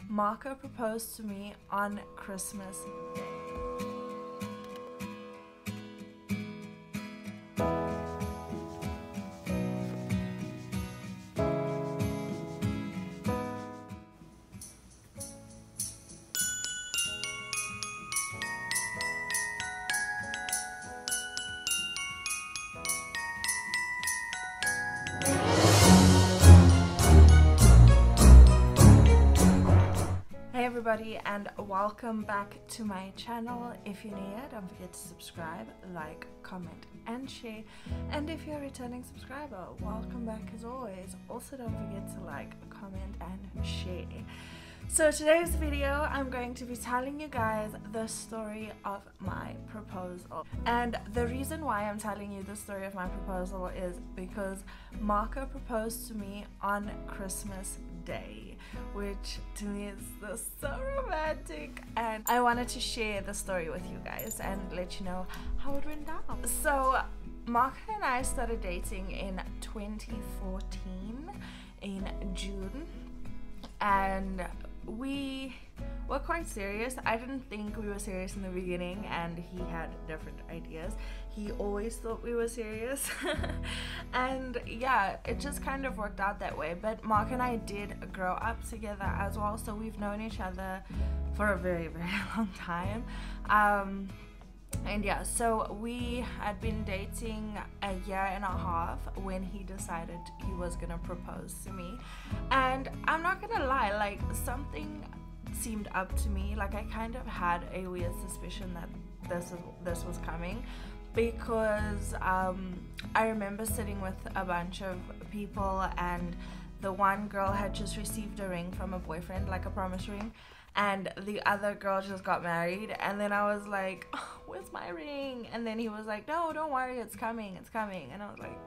Marco proposed to me on Christmas. Everybody, and welcome back to my channel. If you're new, don't forget to subscribe, like, comment and share, and if you're a returning subscriber, welcome back as always. Also, don't forget to like, comment and share. So today's video, I'm going to be telling you guys the story of my proposal. And the reason why I'm telling you the story of my proposal is because Marco proposed to me on Christmas Day, which to me is so romantic, and I wanted to share the story with you guys and let you know how it went down. So Marco and I started dating in 2014 in June, and we were quite serious. I didn't think we were serious in the beginning, and he had different ideas. He always thought we were serious and yeah, it just kind of worked out that way. But Mark and I did grow up together as well, so we've known each other for a very, very long time. And yeah, so we had been dating a year and a half when he decided he was gonna propose to me. And I'm not gonna lie, like, something seemed up to me. Like, I kind of had a weird suspicion that this was coming, because I remember sitting with a bunch of people, and the one girl had just received a ring from a boyfriend, like a promise ring, and the other girl just got married. And then I was like, oh, where's my ring? And then he was like, no, don't worry, it's coming, and I was like,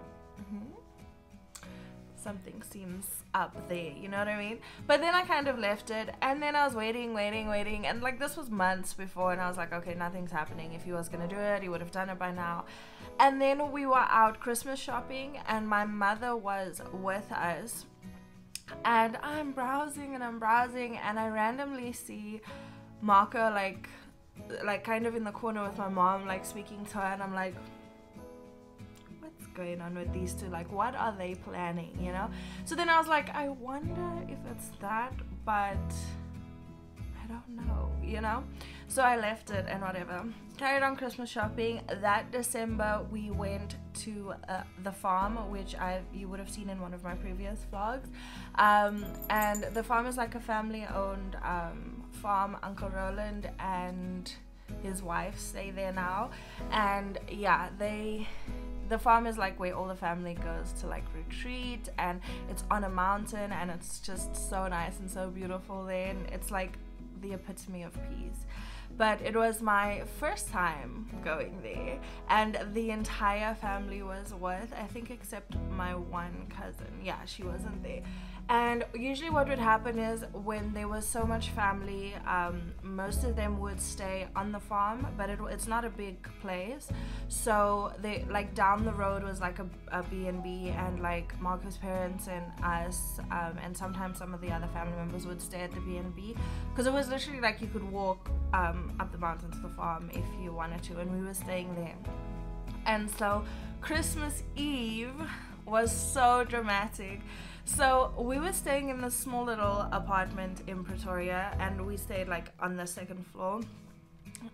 something seems up there, you know what I mean? But then I kind of left it, and then I was waiting, and like, this was months before, and I was like, okay, nothing's happening. If he was gonna do it, he would have done it by now. And then we were out Christmas shopping, and my mother was with us, and I'm browsing, and I randomly see Marco like kind of in the corner with my mom, like speaking to her, and I'm like, what's going on with these two? Like, what are they planning, you know? So then I was like, I wonder if it's that, but I don't know, you know? So I left it and whatever. Carried on Christmas shopping. That December we went to the farm, which you would have seen in one of my previous vlogs. And the farm is like a family-owned farm. Uncle Roland and his wife stay there now, and yeah, the farm is like where all the family goes to like retreat, and it's on a mountain, and it's just so nice and so beautiful there, and it's like the epitome of peace. But it was my first time going there, and the entire family was with, I think, except my one cousin. Yeah, she wasn't there. And usually what would happen is, when there was so much family, most of them would stay on the farm, but it's not a big place. So they, like, down the road was like a B&B, and like Marco's parents and us, and sometimes some of the other family members would stay at the B&B, because it was literally like you could walk up the mountain to the farm if you wanted to, and we were staying there. And so Christmas Eve was so dramatic. So we were staying in this small little apartment in Pretoria, and we stayed like on the second floor.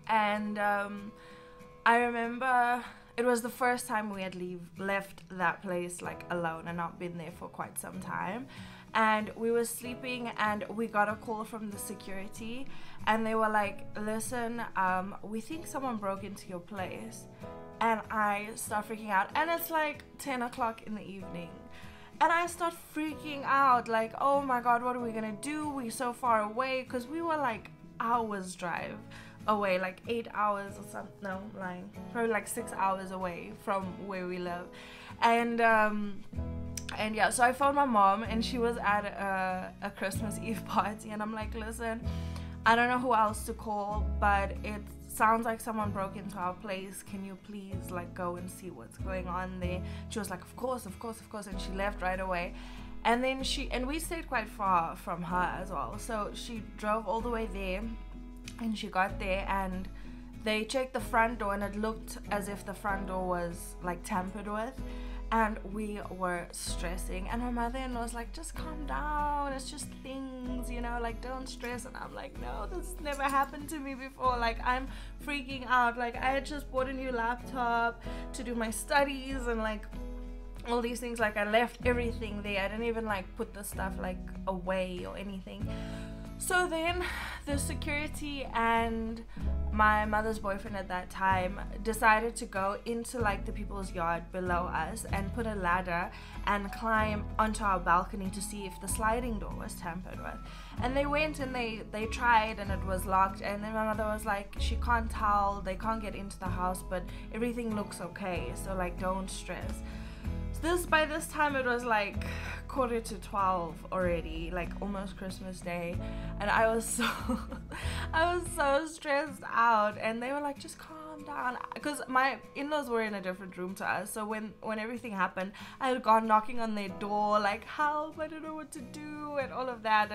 And I remember it was the first time we had left that place like alone and not been there for quite some time. And we were sleeping, and we got a call from the security, and they were like, listen, we think someone broke into your place. And I start freaking out, and it's like 10 o'clock in the evening. And I start freaking out, like, oh my god, what are we gonna do? We're so far away, because we were like hours drive away, like 8 hours or something. No, I'm lying, probably like 6 hours away from where we live. And yeah, so I phoned my mom, and she was at a Christmas Eve party, and I'm like, listen, I don't know who else to call, but it sounds like someone broke into our place. Can you please like go and see what's going on there? She was like, of course, and she left right away. And then we stayed quite far from her as well, so she drove all the way there, and she got there and they checked the front door and it looked as if the front door was like tampered with, and we were stressing, and my mother-in-law was like, just calm down, it's just things, you know, like don't stress. And I'm like, no, this has never happened to me before, like I'm freaking out. Like I had just bought a new laptop to do my studies and like all these things, like I left everything there, I didn't even like put the stuff like away or anything. So then the security and my mother's boyfriend at that time decided to go into like the people's yard below us and put a ladder and climb onto our balcony to see if the sliding door was tampered with. And they went and they tried and it was locked, and then my mother was like, she can't tell, they can't get into the house, but everything looks okay, so like don't stress. By this time it was like 11:45 already, like almost Christmas Day, and I was so stressed out, and they were like, just calm down, because my in-laws were in a different room to us. So when everything happened, I had gone knocking on their door like, help, I don't know what to do, and all of that,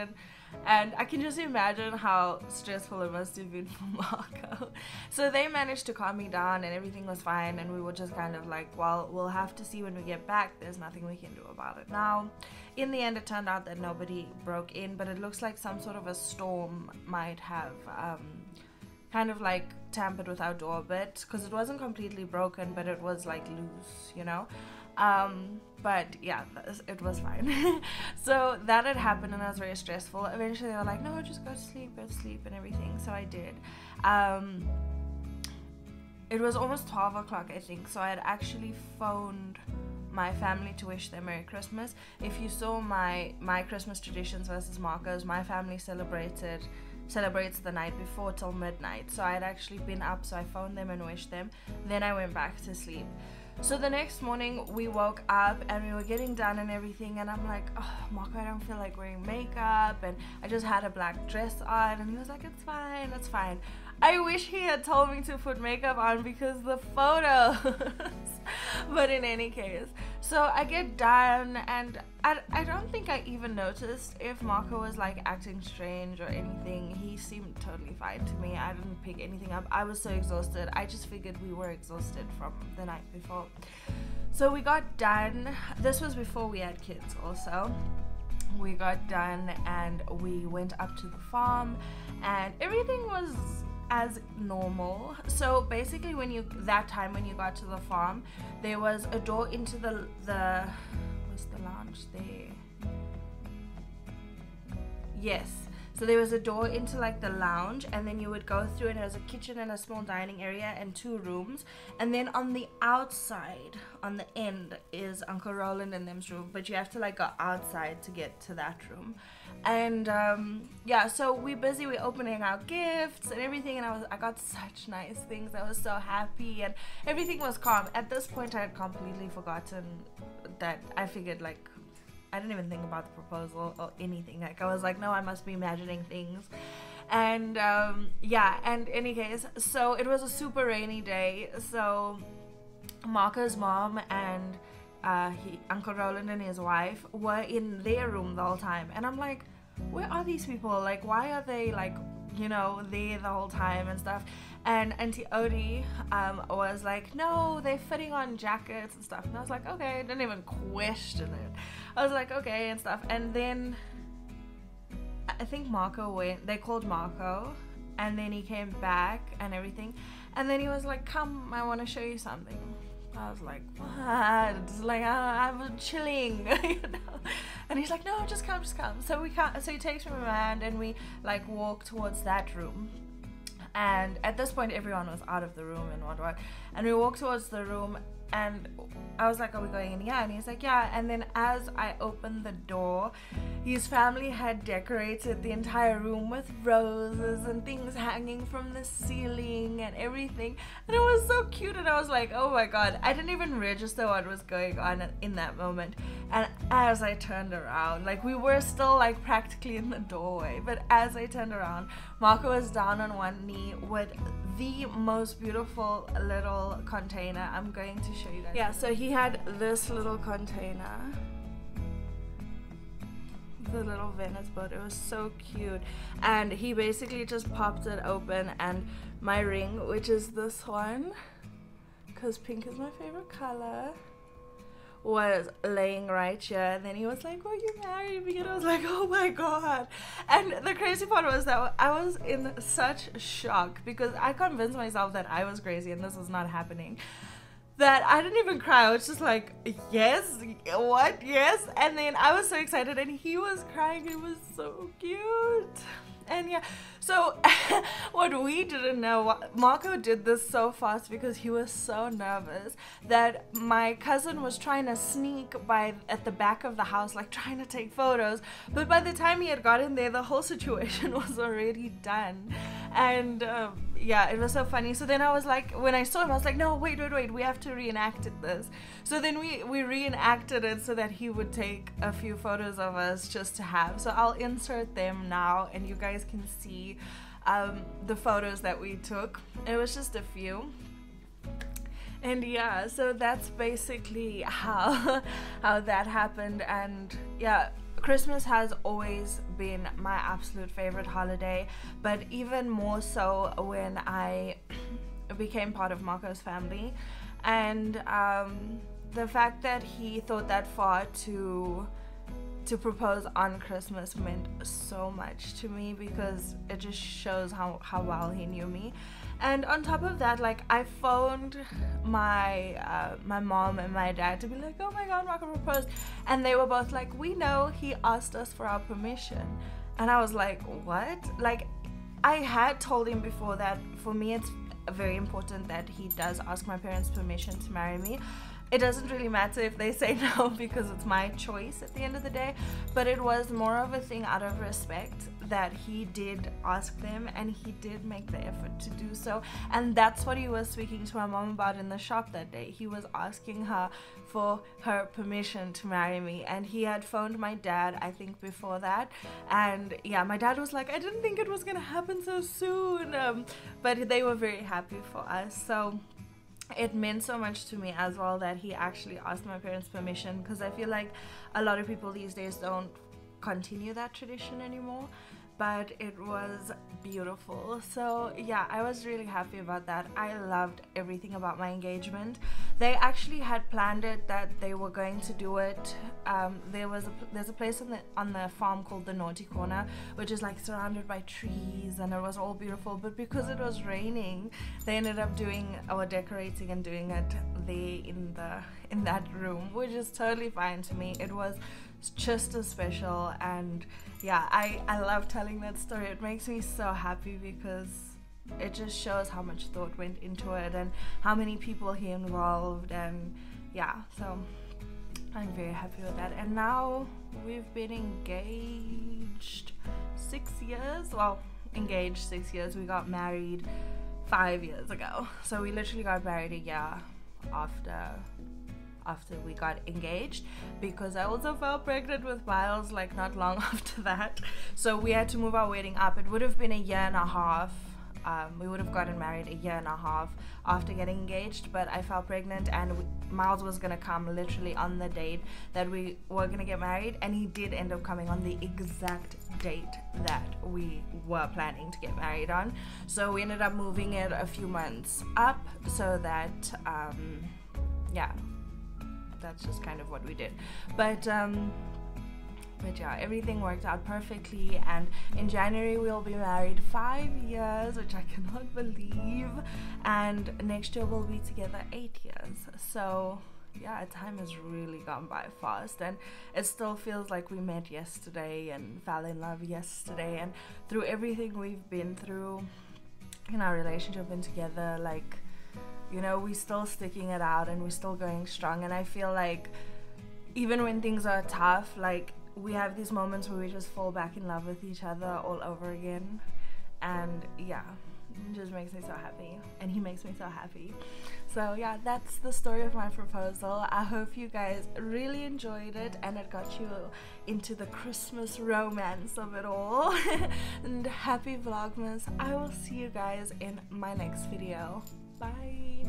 and I can just imagine how stressful it must have been for Marco. So they managed to calm me down and everything was fine, and we were just kind of like, well, we'll have to see when we get back, there's nothing we can do about it now. In the end it turned out that nobody broke in, but it looks like some sort of a storm might have kind of like tampered with our door a bit, because it wasn't completely broken, but it was like loose, you know. But yeah, it was fine. So that had happened and I was very stressful. Eventually they were like, no, just go to sleep and everything. So I did. It was almost 12 o'clock, I think, so I had actually phoned my family to wish them Merry Christmas. If you saw my Christmas traditions versus Marco's, my family celebrates the night before till midnight, so I had actually been up, so I phoned them and wished them, then I went back to sleep. So the next morning we woke up and we were getting done and everything, and I'm like, oh Marco, I don't feel like wearing makeup, and I just had a black dress on, and he was like, it's fine. I wish he had told me to put makeup on because the photos. But in any case, so I get done, and I don't think I even noticed if Marco was like acting strange or anything. He seemed totally fine to me. I didn't pick anything up. I was so exhausted. I just figured we were exhausted from the night before. So we got done. This was before we had kids also. We got done and we went up to the farm and everything was as normal. So basically when you got to the farm, there was a door into the was the lounge there? Yes. So there was a door into like the lounge, and then you would go through and there was a kitchen and a small dining area and 2 rooms, and then on the outside, on the end, is Uncle Roland and them's room, but you have to like go outside to get to that room. And yeah, so we're opening our gifts and everything, and I got such nice things. I was so happy and everything was calm. At this point I had completely forgotten that. I figured like I didn't even think about the proposal or anything. Like I was like, no, I must be imagining things. And yeah, and in any case, so it was a super rainy day, so Marco's mom and Uncle Roland and his wife were in their room the whole time, and I'm like, where are these people? Like, why are they like, you know, there the whole time and stuff? And Auntie Odie was like, no, they're fitting on jackets and stuff. And I was like, okay, I didn't even question it. I was like, okay, and stuff. And then I think Marco went, they called Marco, and then he came back and everything. And then he was like, come, I want to show you something. I was like, what? It's like, I was chilling, you know? And he's like, no, just come. So he takes me around and we like walk towards that room. And at this point everyone was out of the room and what. And we walked towards the room and I was like, are we going in here? And he's like, yeah. And then as I opened the door, his family had decorated the entire room with roses and things hanging from the ceiling and everything. And it was so cute, and I was like, oh my god. I didn't even register what was going on in that moment. And as I turned around, like we were still like practically in the doorway, but as I turned around, Marco was down on one knee with the most beautiful little container. I'm going to show you guys. Yeah, so he had this little container the little Venice boat. It was so cute. And he basically just popped it open, and my ring, which is this one, because pink is my favorite color, was laying right here. And then he was like, "Will you marry me?" And I was like, "Oh my god." And the crazy part was that I was in such shock, because I convinced myself that I was crazy and this was not happening, that I didn't even cry. I was just like, "Yes, what, yes." And then I was so excited and he was crying. It was so cute. And yeah, so what we didn't know, Marco did this so fast because he was so nervous that my cousin was trying to sneak by at the back of the house, like trying to take photos. But by the time he had gotten there, the whole situation was already done. And yeah, it was so funny. So then I was like, when I saw him, I was like, "No, wait, we have to reenact this." So then we reenacted it so that he would take a few photos of us just to have. So I'll insert them now and you guys can see the photos that we took. It was just a few. And yeah, so that's basically how that happened. And yeah, Christmas has always been my absolute favorite holiday, but even more so when I became part of Marco's family. And the fact that he thought that far to propose on Christmas meant so much to me, because it just shows how well he knew me. And on top of that, like, I phoned my mom and my dad to be like, "Oh my god, Marco proposed," and they were both like, "We know, he asked us for our permission." And I was like, "What?" Like, I had told him before that for me it's very important that he does ask my parents' permission to marry me. It doesn't really matter if they say no, because it's my choice at the end of the day, but it was more of a thing out of respect that he did ask them, and he did make the effort to do so. And that's what he was speaking to my mom about in the shop that day. He was asking her for her permission to marry me, and he had phoned my dad, I think, before that. And yeah, my dad was like, "I didn't think it was gonna happen so soon," but they were very happy for us. So it meant so much to me as well that he actually asked my parents' permission, because I feel like a lot of people these days don't continue that tradition anymore. But it was beautiful. So yeah, I was really happy about that. I loved everything about my engagement. They actually had planned it that they were going to do it. There's a place on the farm called the Naughty Corner, which is like surrounded by trees, and it was all beautiful. But because it was raining, they ended up decorating and doing it there in that room, which is totally fine to me. It was just as special. And yeah, I love telling that story. It makes me so happy because it just shows how much thought went into it and how many people he involved. And yeah, so I'm very happy with that. And now we've been engaged 6 years. Well, engaged 6 years. We got married 5 years ago. So we literally got married a year after we got engaged, because I also fell pregnant with Miles like not long after that. So we had to move our wedding up. It would have been a year and a half. We would have gotten married a year and a half after getting engaged, but I fell pregnant, and Miles was gonna come literally on the date that we were gonna get married, and he did end up coming on the exact date that we were planning to get married on. So we ended up moving it a few months up so that yeah, that's just kind of what we did. But yeah, everything worked out perfectly, and in January we'll be married 5 years, which I cannot believe, and next year we'll be together 8 years. So yeah, time has really gone by fast, and it still feels like we met yesterday and fell in love yesterday. And through everything we've been through in our relationship and together, like, you know, we're still sticking it out and we're still going strong. And I feel like even when things are tough, like, we have these moments where we just fall back in love with each other all over again. And yeah, it just makes me so happy, and he makes me so happy. So yeah, that's the story of my proposal. I hope you guys really enjoyed it and it got you into the Christmas romance of it all. And happy Vlogmas. I will see you guys in my next video. Bye.